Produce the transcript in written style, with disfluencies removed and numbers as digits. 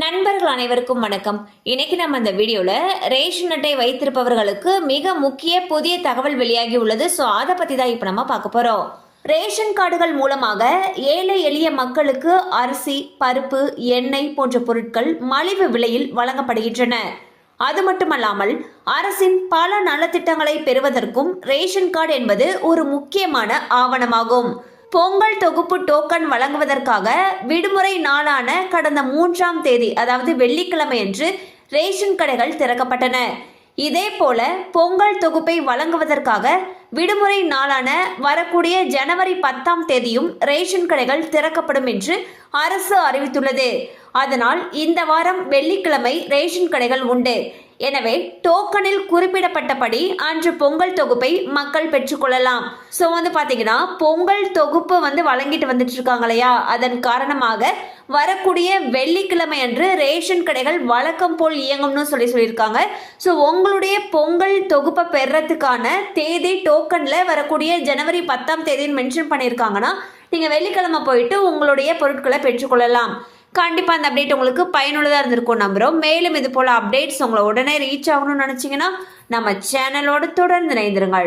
நண்பர்கள் அனைவருக்கும் வணக்கம். இன்னைக்கு நம்ம இந்த வீடியோல ரேஷன் அட்டை வைத்திருப்பவர்களுக்கு மிக முக்கிய புதிய தகவல் வெளியாகி உள்ளது. ஸோ அதை பத்தி தான் இப்போ நம்ம பார்க்க போறோம். ரேஷன் கார்டுகள் மூலமாக ஏழை எளிய மக்களுக்கு அரிசி, பருப்பு, எண்ணெய் போன்ற பொருட்கள் மலிவு விலையில் வழங்கப்படுகின்றன. அது மட்டுமல்லாமல் அரசின் பல நலத்திட்டங்களை பெறுவதற்கும் ரேஷன் கார்டு என்பது ஒரு முக்கியமான ஆவணமாகும். பொங்கல் தொகுப்பு டோக்கன் வழங்குவதற்காக விடுமுறை நாளான கடந்த 3ஆம் தேதி, அதாவது வெள்ளிக்கிழமை அன்று ரேஷன் கடைகள் திறக்கப்பட்டன. இதே போல பொங்கல் தொகுப்பை வழங்குவதற்காக விடுமுறை நாளான வரக்கூடிய ஜனவரி 10ஆம் தேதியும் ரேஷன் கடைகள் திறக்கப்படும் என்று அரசு அறிவித்துள்ளது. அதனால் இந்த வாரம் வெள்ளிக்கிழமை ரேஷன் கடைகள் உண்டு. எனவே டோக்கனில் குறிப்பிடப்பட்டபடி அன்று பொங்கல் தொகுப்பை மக்கள் பெற்றுக்கொள்ளலாம். ஸோ பார்த்தீங்கன்னா பொங்கல் தொகுப்பு வழங்கிட்டு வந்துட்டு இருக்காங்க இல்லையா, அதன் காரணமாக வரக்கூடிய வெள்ளிக்கிழமை அன்று ரேஷன் கடைகள் வழக்கம் போல் இயங்கும்னு சொல்லியிருக்காங்க. ஸோ உங்களுடைய பொங்கல் தொகுப்பை பெறத்துக்கான தேதி டோக்கனில் வரக்கூடிய ஜனவரி 10ஆம் தேதின்னு மென்ஷன் பண்ணியிருக்காங்கன்னா நீங்கள் வெள்ளிக்கிழமை போயிட்டு உங்களுடைய பொருட்களை பெற்றுக்கொள்ளலாம். கண்டிப்பாக அந்த அப்டேட் உங்களுக்கு பயனுள்ளதாக இருந்திருக்கும் நம்புகிறோம். மேலும் இது போல் அப்டேட்ஸ் உங்களை உடனே ரீச் ஆகணும்னு நினச்சிங்கன்னா நம்ம சேனலோடு தொடர்ந்து இணைந்திருங்கள்.